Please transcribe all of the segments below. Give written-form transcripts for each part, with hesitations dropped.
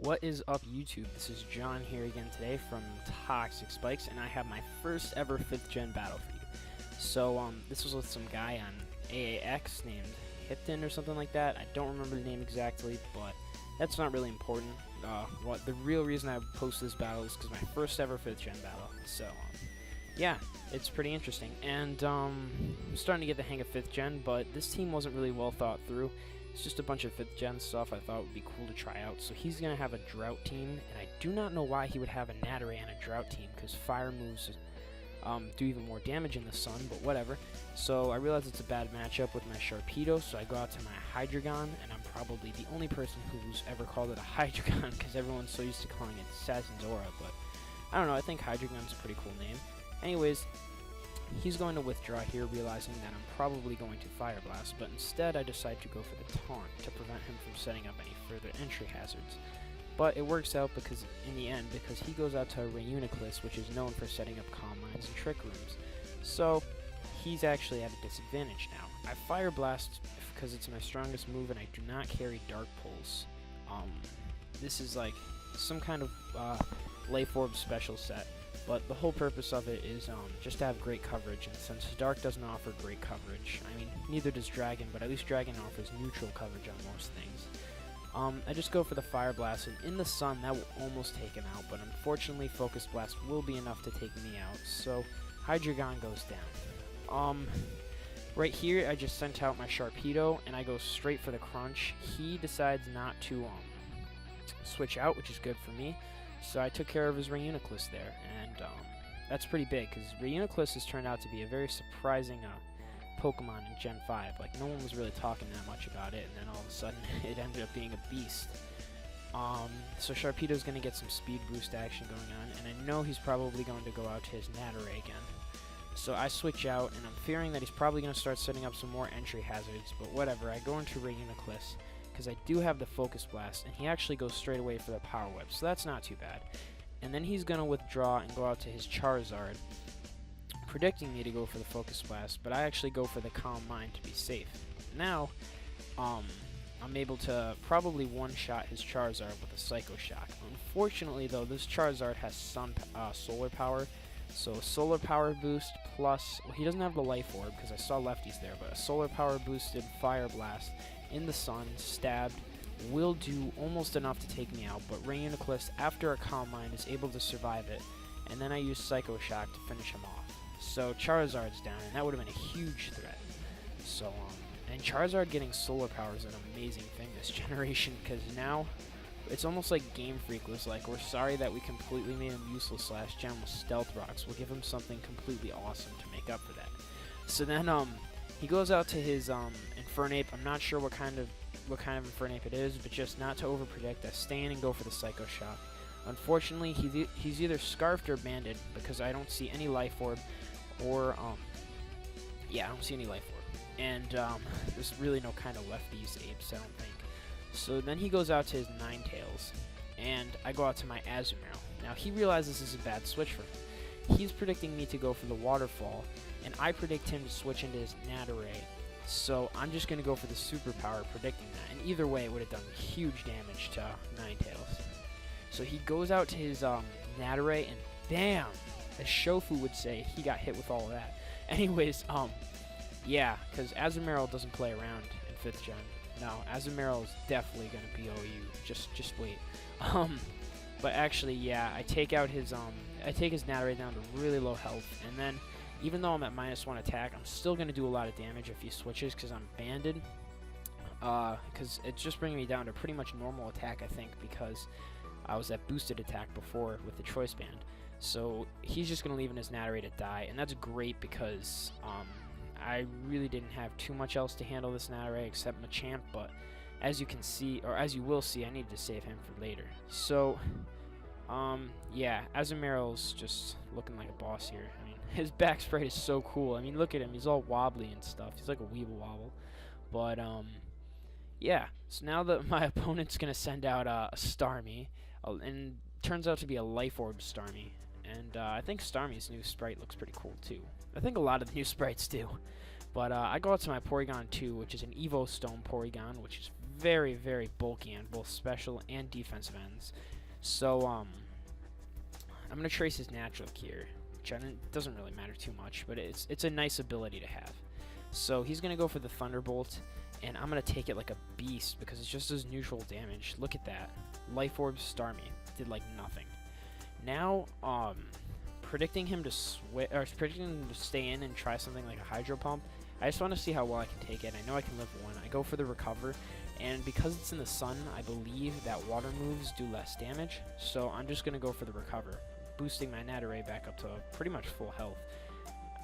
What is up, YouTube? This is John here again today from Toxic Spikes, and I have my first ever 5th gen battle for you. So, this was with some guy on AAX named Hipton or something like that. I don't remember the name exactly, but that's not really important. What the real reason I posted this battle is because my first ever 5th gen battle. So, yeah, it's pretty interesting. And I'm starting to get the hang of 5th gen, but this team wasn't really well thought through. It's just a bunch of 5th gen stuff I thought would be cool to try out. So he's going to have a drought team, and I do not know why he would have a Nattare and a drought team, because fire moves do even more damage in the sun, but whatever. So I realize it's a bad matchup with my Sharpedo, so I go out to my Hydreigon, and I'm probably the only person who's ever called it a Hydreigon, because everyone's so used to calling it Assassin's Aura, but I don't know, I think Hydreigon's a pretty cool name. Anyways, he's going to withdraw here, realizing that I'm probably going to Fire Blast, but instead I decide to go for the Taunt to prevent him from setting up any further entry hazards. But it works out because, in the end, because he goes out to Reuniclus, which is known for setting up Calm Minds and Trick Rooms. So he's actually at a disadvantage now. I Fire Blast because it's my strongest move, and I do not carry Dark Pulse. This is like some kind of Life Orb special set. But the whole purpose of it is just to have great coverage, and since Dark doesn't offer great coverage, I mean, neither does Dragon, but at least Dragon offers neutral coverage on most things. I just go for the Fire Blast, and in the sun, that will almost take him out, but unfortunately, Focus Blast will be enough to take me out, so Hydreigon goes down. Right here, I just sent out my Sharpedo, and I go straight for the Crunch. He decides not to switch out, which is good for me. So I took care of his Reuniclus there, and that's pretty big, because Reuniclus has turned out to be a very surprising Pokemon in Gen 5. Like, no one was really talking that much about it, and then all of a sudden, it ended up being a beast. So Sharpedo's going to get some speed boost action going on, and I know he's probably going to go out to his Nattare again. So I switch out, and I'm fearing that he's probably going to start setting up some more entry hazards, but whatever, I go into Reuniclus, because I do have the Focus Blast, and he actually goes straight away for the Power Whip, so that's not too bad. And then he's going to withdraw and go out to his Charizard, predicting me to go for the Focus Blast, but I actually go for the Calm Mind to be safe. Now, I'm able to probably one-shot his Charizard with a Psycho Shock. Unfortunately, though, this Charizard has Solar Power, so Solar Power boost plus, well, he doesn't have the Life Orb, because I saw lefties there, but a Solar Power boosted Fire Blast in the sun, stabbed, will do almost enough to take me out, but Reuniclus, after a Calm Mind, is able to survive it, and then I use Psycho Shock to finish him off. So Charizard's down, and that would have been a huge threat. So, and Charizard getting Solar Power is an amazing thing this generation, because now it's almost like Game Freak was like, we're sorry that we completely made him useless last gen with Stealth Rocks, we'll give him something completely awesome to make up for that. So then, he goes out to his Infernape. I'm not sure what kind of Infernape it is, but just not to overpredict, I stay in and go for the Psycho Shock. Unfortunately, he's either Scarfed or Banded, because I don't see any Life Orb, or yeah, I don't see any Life Orb. And there's really no kind of lefties apes, I don't think. So then he goes out to his Ninetales, and I go out to my Azumarill. Now he realizes this is a bad switch for him. He's predicting me to go for the Waterfall, and I predict him to switch into his Nattare. So I'm just going to go for the Superpower, predicting that. And either way, it would have done huge damage to Ninetales. So he goes out to his Nattare, and bam! As Shofu would say, he got hit with all of that. Anyways, yeah, because Azumarill doesn't play around in 5th gen. No, Azumarill is definitely going to BOU. Just wait. But actually, yeah, I take out his Nattare down to really low health, and then even though I'm at -1 attack, I'm still going to do a lot of damage if he switches, because I'm banded. Because it's just bringing me down to pretty much normal attack, I think, because I was at boosted attack before with the Choice Band. So he's just going to leave in his Nattare to die, and that's great because I really didn't have too much else to handle this Nattare except Machamp, but as you can see, or as you will see, I needed to save him for later. So, yeah, Azumarill's just looking like a boss here. I mean, his back sprite is so cool. I mean, look at him. He's all wobbly and stuff. He's like a Weeble Wobble. But, yeah. So now that my opponent's going to send out a Starmie, and turns out to be a Life Orb Starmie. And I think Starmie's new sprite looks pretty cool, too. I think a lot of the new sprites do. But I go out to my Porygon 2, which is an Evo Stone Porygon, which is very, very bulky on both special and defensive ends. So, I'm going to trace his natural here, which doesn't really matter too much, but it's a nice ability to have. So he's going to go for the Thunderbolt, and I'm going to take it like a beast because it just does neutral damage. Look at that. Life Orb Starmie did like nothing. Now, predicting him to stay in and try something like a Hydro Pump. I just want to see how well I can take it. I know I can live one. I go for the Recover, and because it's in the sun, I believe that water moves do less damage, so I'm just going to go for the Recover, boosting my Nat Array back up to pretty much full health.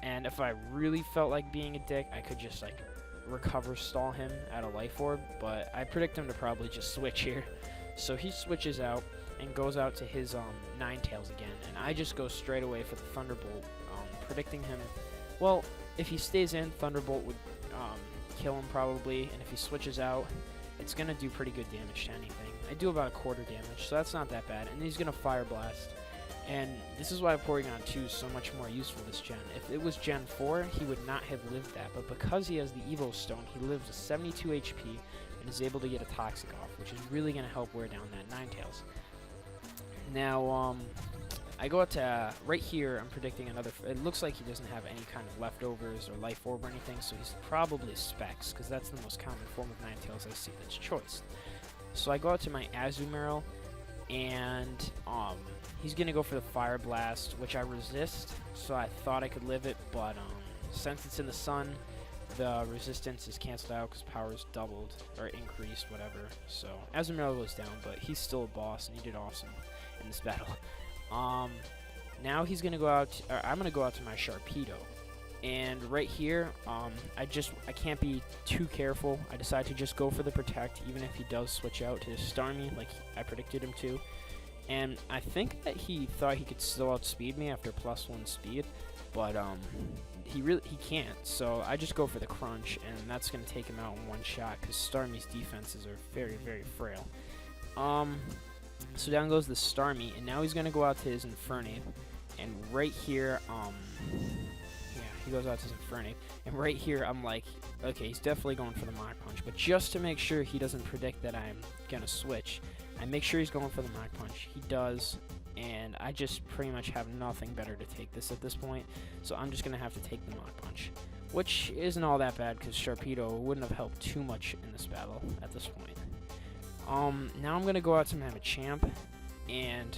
And if I really felt like being a dick, I could just like Recover stall him at a Life Orb, but I predict him to probably just switch here. So he switches out and goes out to his Ninetales again, and I just go straight away for the Thunderbolt, predicting him, well, if he stays in, Thunderbolt would kill him probably, and if he switches out, it's going to do pretty good damage to anything. I do about a quarter damage, so that's not that bad, and he's going to Fire Blast. And this is why Porygon 2 is so much more useful this gen. If it was Gen 4, he would not have lived that, but because he has the Evo Stone, he lives a 72 HP and is able to get a Toxic off, which is really going to help wear down that Ninetales. Now, I go out to right here, I'm predicting another, it looks like he doesn't have any kind of leftovers or Life Orb or anything, so he's probably Specs, because that's the most common form of Ninetales I see that's choice. So I go out to my Azumarill, and he's going to go for the Fire Blast, which I resist, so I thought I could live it, but since it's in the sun, the resistance is canceled out because power is doubled, or increased, whatever. So Azumarill goes down, but he's still a boss, and he did awesome in this battle. Now he's going to go out, I'm going to go out to my Sharpedo. And right here, I can't be too careful. I decide to just go for the Protect, even if he does switch out to Starmie, like I predicted him to. And I think that he thought he could still outspeed me after +1 speed, but he can't. So I just go for the Crunch, and that's going to take him out in one shot because Starmie's defenses are very, very frail. So down goes the Starmie, and now he's going to go out to his Infernape, and right here, yeah, he goes out to his Infernape, and right here I'm like, okay, he's definitely going for the Mach Punch, but just to make sure he doesn't predict that I'm going to switch, I make sure he's going for the Mach Punch. He does, and I just pretty much have nothing better to take this at this point, so I'm just going to have to take the Mach Punch, which isn't all that bad because Sharpedo wouldn't have helped too much in this battle at this point. Now I'm going to go out to my Machamp, and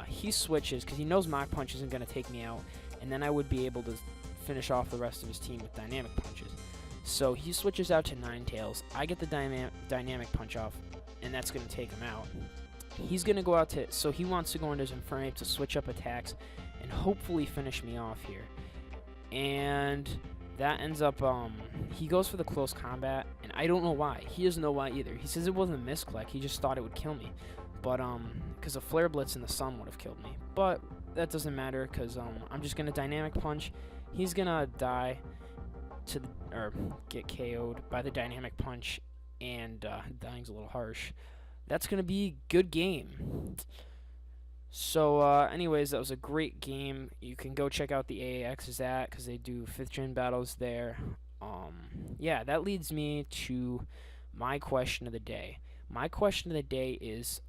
he switches because he knows Mach Punch isn't going to take me out, and then I would be able to finish off the rest of his team with Dynamic Punches. So he switches out to Ninetales. I get the Dynamic Punch off, and that's going to take him out. He's going to go out to, so he wants to go into his Infernape to switch up attacks and hopefully finish me off here. And that ends up, he goes for the Close Combat, and I don't know why. He doesn't know why either. He says it wasn't a misclick, he just thought it would kill me. But, because a Flare Blitz in the sun would have killed me. But that doesn't matter, because, I'm just going to Dynamic Punch. He's going to die to the, or get KO'd by the Dynamic Punch, and, dying's a little harsh. That's going to be a good game. So, anyways, that was a great game. You can go check out the AAX's at, because they do 5th gen battles there. Yeah, that leads me to my question of the day. My question of the day is,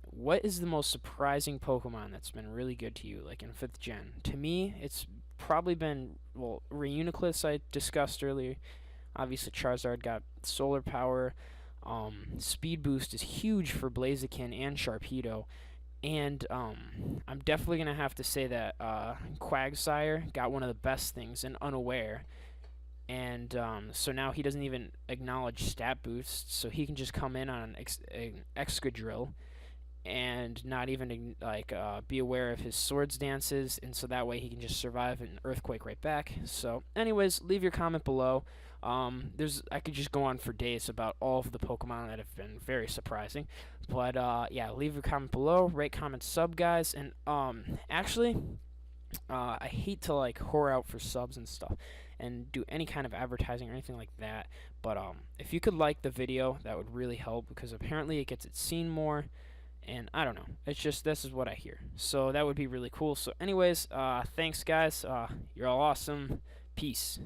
what is the most surprising Pokemon that's been really good to you, like in 5th gen? To me, it's probably been, well, Reuniclus I discussed earlier. Obviously, Charizard got solar power. Speed boost is huge for Blaziken and Sharpedo. And I'm definitely going to have to say that Quagsire got one of the best things in Unaware. And so now he doesn't even acknowledge stat boosts, so he can just come in on an Excadrill and not even be aware of his Swords Dances, and so that way he can just survive an Earthquake right back. So anyways, leave your comment below. I could just go on for days about all of the Pokemon that have been very surprising. But yeah, leave your comment below, rate, comment, sub, guys. And actually, I hate to like whore out for subs and stuff and do any kind of advertising or anything like that. But if you could like the video, that would really help, because apparently it gets it seen more. And I don't know, it's just, this is what I hear. So that would be really cool. So anyways, thanks guys. You're all awesome. Peace.